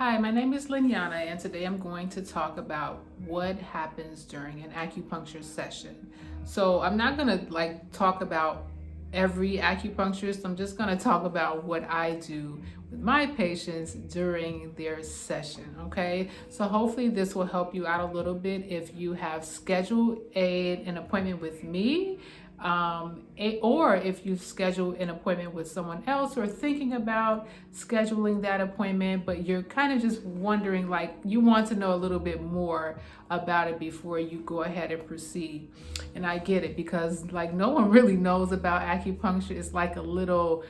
Hi, my name is Linyana, and today I'm going to talk about what happens during an acupuncture session. So I'm not going to talk about every acupuncturist. I'm just going to talk about what I do with my patients during their session. Okay, so hopefully this will help you out a little bit if you have scheduled an appointment with me, or if you schedule an appointment with someone else or thinking about scheduling that appointment, but you're kind of just wondering, like, you want to know a little bit more about it before you go ahead and proceed. And I get it, because like no one really knows about acupuncture. It's like a little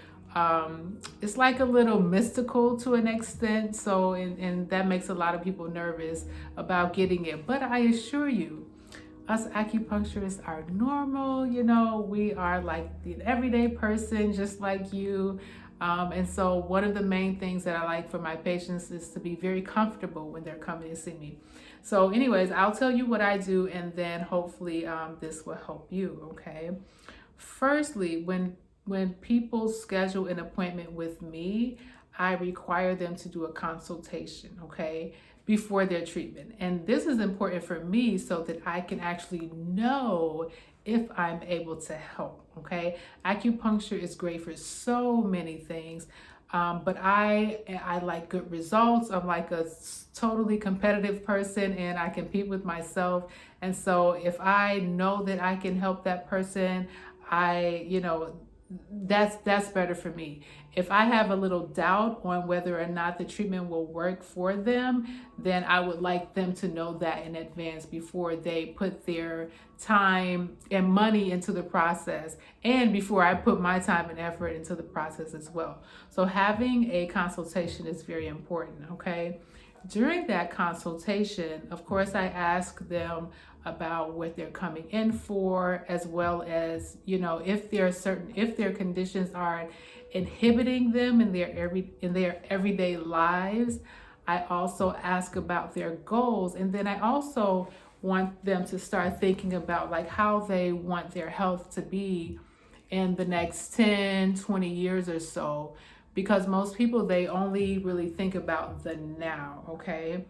mystical to an extent. So, and that makes a lot of people nervous about getting it. But I assure you, us acupuncturists are normal. We are like the everyday person, just like you. And so one of the main things that I like for my patients is to be very comfortable when they're coming to see me. So anyways, I'll tell you what I do, and then hopefully this will help you. Okay. Firstly, when people schedule an appointment with me, I require them to do a consultation, okay, before their treatment. And this is important for me so that I can actually know if I'm able to help, okay? Acupuncture is great for so many things, but I like good results. I'm like a totally competitive person, and I compete with myself. And so if I know that I can help that person, that's better for me. If I have a little doubt on whether or not the treatment will work for them, then I would like them to know that in advance before they put their time and money into the process, and before I put my time and effort into the process as well. So having a consultation is very important, okay? During that consultation, of course, I ask them about what they're coming in for, as well as, if their conditions are inhibiting them in their everyday lives. I also ask about their goals, and then I also want them to start thinking about like how they want their health to be in the next 10, 20 years or so, because most people, they only really think about the now. Okay.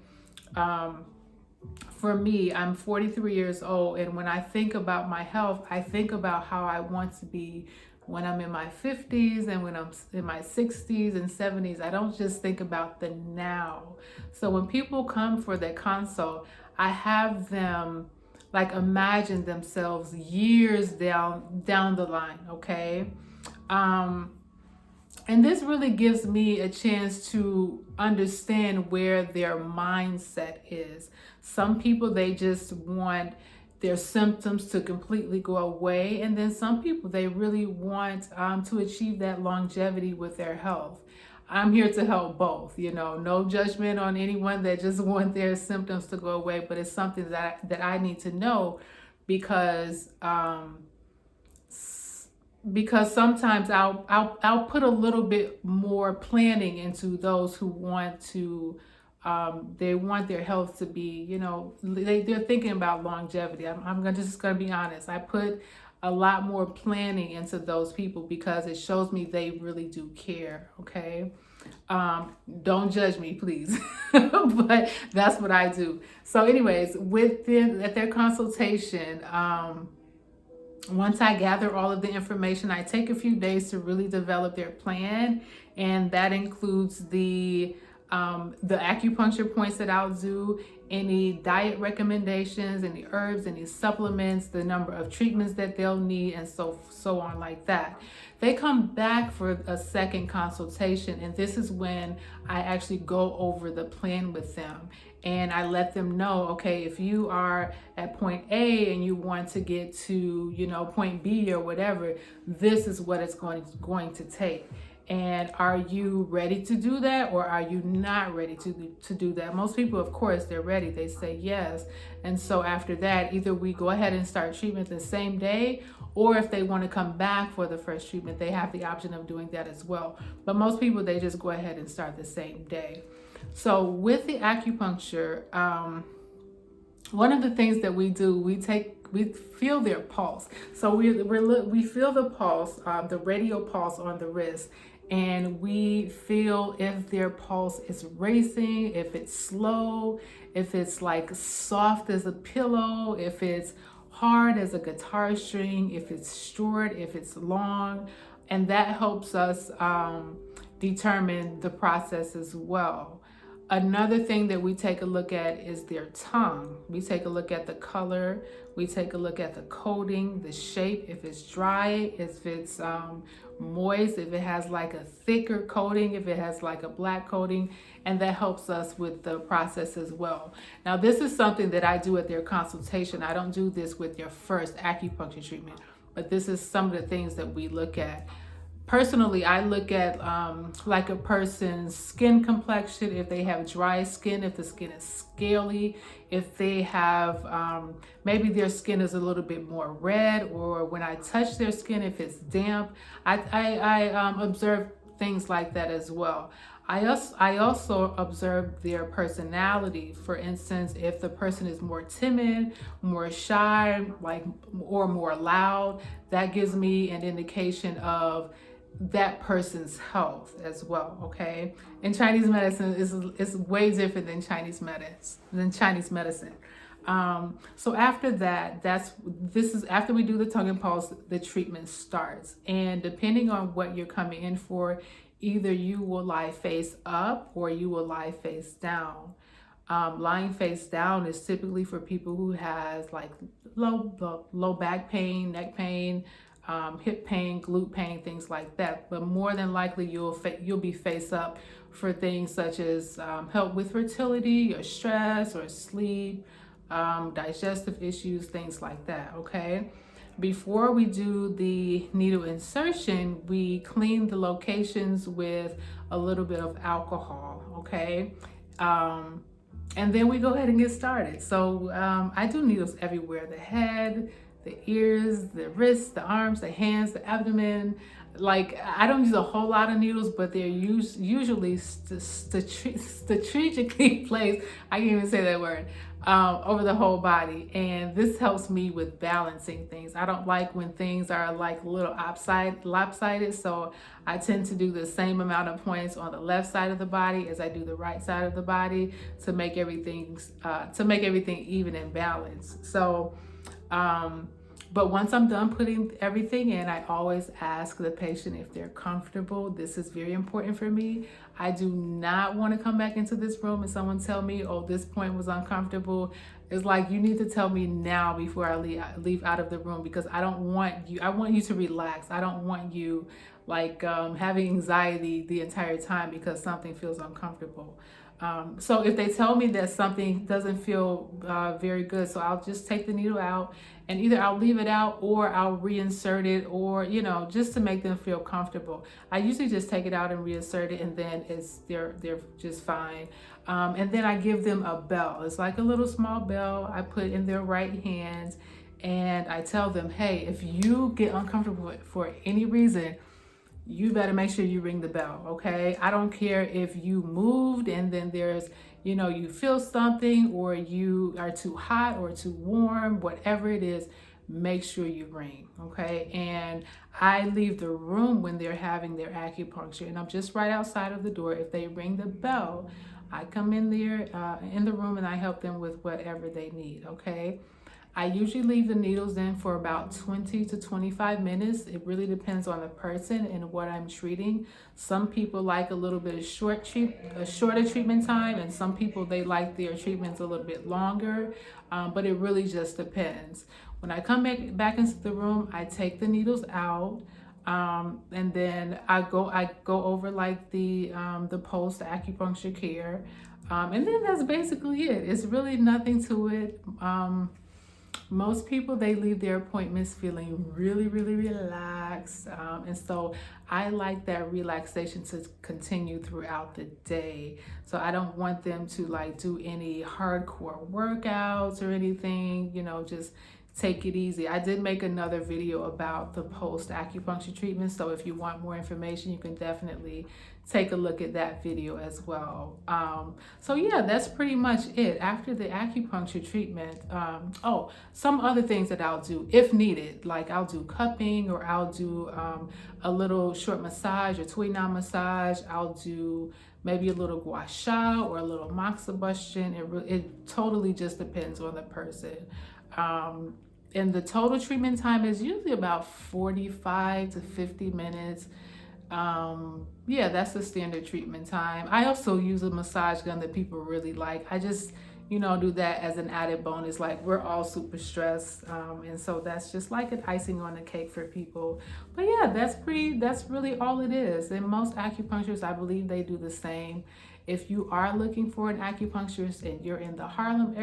For me, I'm 43 years old, and when I think about my health, I think about how I want to be when I'm in my 50s and when I'm in my 60s and 70s. I don't just think about the now. So when people come for their consult, I have them like imagine themselves years down the line, okay? And this really gives me a chance to understand where their mindset is. Some people, they just want their symptoms to completely go away. And then some people, they really want to achieve that longevity with their health. I'm here to help both, no judgment on anyone that just want their symptoms to go away, but it's something that I need to know, because sometimes I'll put a little bit more planning into those who want to, they want their health to be, they're thinking about longevity. I'm just gonna be honest. I put a lot more planning into those people because it shows me they really do care. Okay. Don't judge me, please. But that's what I do. So anyways, at their consultation, once I gather all of the information, I take a few days to really develop their plan, and that includes the acupuncture points that I'll do, any diet recommendations, any herbs, any supplements, the number of treatments that they'll need, and so on like that. They come back for a second consultation, and this is when I actually go over the plan with them. And I let them know, okay, if you are at point A and you want to get to, point B or whatever, this is what it's going to take. And are you ready to do that, or are you not ready to do that? Most people, of course, they're ready. They say yes. And so after that, either we go ahead and start treatment the same day, or if they want to come back for the first treatment, they have the option of doing that as well. But most people, they just go ahead and start the same day. So with the acupuncture, one of the things that we do, we feel their pulse. So we feel the pulse, the radial pulse on the wrist, and we feel if their pulse is racing, if it's slow, if it's like soft as a pillow, if it's hard as a guitar string, if it's short, if it's long, and that helps us determine the process as well. Another thing that we take a look at is their tongue. We take a look at the color, we take a look at the coating, the shape, if it's dry, if it's moist, if it has like a thicker coating, if it has like a black coating, and that helps us with the process as well. Now, this is something that I do at their consultation. I don't do this with your first acupuncture treatment, but this is some of the things that we look at. Personally, I look at like a person's skin complexion, if they have dry skin, if the skin is scaly, if they have, maybe their skin is a little bit more red, or when I touch their skin, if it's damp. I observe things like that as well. I also observe their personality. For instance, if the person is more timid, more shy, or more loud, that gives me an indication of that person's health as well. Okay, in Chinese medicine is way different than Chinese medicine. So after that, this is after we do the tongue and pulse, the treatment starts, and depending on what you're coming in for, either you will lie face up or you will lie face down. Lying face down is typically for people who has like low back pain, neck pain, hip pain, glute pain, things like that. But more than likely, you'll be face up for things such as help with fertility, or stress, or sleep, digestive issues, things like that. Okay. Before we do the needle insertion, we clean the locations with a little bit of alcohol. Okay. And then we go ahead and get started. So I do needles everywhere: the head, the ears, the wrists, the arms, the hands, the abdomen. Like, I don't use a whole lot of needles, but they're usually strategically placed, I can't even say that word, over the whole body. And this helps me with balancing things. I don't like when things are like a little lopsided, so I tend to do the same amount of points on the left side of the body as I do the right side of the body to make everything even and balanced. So but once I'm done putting everything in, I always ask the patient if they're comfortable. This is very important for me. I do not want to come back into this room and someone tell me, oh, this point was uncomfortable. It's like, you need to tell me now before I leave out of the room, because I want you to relax. I don't want you like having anxiety the entire time because something feels uncomfortable. So if they tell me that something doesn't feel very good, so I'll just take the needle out, and either I'll leave it out or I'll reinsert it, or, just to make them feel comfortable. I usually just take it out and reinsert it, and then they're just fine. And then I give them a bell. It's like a little small bell I put in their right hand, and I tell them, hey, if you get uncomfortable for any reason, you better make sure you ring the bell, okay? I don't care if you moved and then there's, you feel something, or you are too hot or too warm, whatever it is, make sure you ring, okay? And I leave the room when they're having their acupuncture, and I'm just right outside of the door. If they ring the bell, I come in there in the room and I help them with whatever they need, okay? I usually leave the needles in for about 20 to 25 minutes. It really depends on the person and what I'm treating. Some people like a little bit of a shorter treatment time, and some people, they like their treatments a little bit longer, but it really just depends. When I come back into the room, I take the needles out, and then I go over like the post acupuncture care, and then that's basically it. It's really nothing to it. Most people, they leave their appointments feeling really, really relaxed. And so I like that relaxation to continue throughout the day. So I don't want them to like do any hardcore workouts or anything, just take it easy. I did make another video about the post acupuncture treatment, so if you want more information, you can definitely take a look at that video as well. So yeah, that's pretty much it. After the acupuncture treatment, oh, some other things that I'll do if needed, like I'll do cupping, or I'll do a little short massage or Tui-na massage. I'll do maybe a little gua sha or a little moxibustion. It totally just depends on the person. And the total treatment time is usually about 45 to 50 minutes. Yeah, that's the standard treatment time. I also use a massage gun that people really like. I just, do that as an added bonus. Like, we're all super stressed. And so that's just like an icing on the cake for people. But yeah, that's really all it is. And most acupuncturists, I believe they do the same. If you are looking for an acupuncturist and you're in the Harlem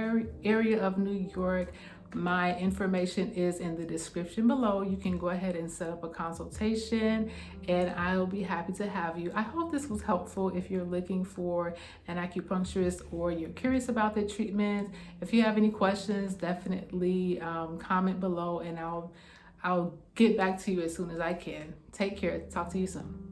area of New York, my information is in the description below. You can go ahead and set up a consultation, and I'll be happy to have you. I hope this was helpful if you're looking for an acupuncturist or you're curious about the treatment. If you have any questions, definitely comment below, and I'll get back to you as soon as I can. Take care. Talk to you soon.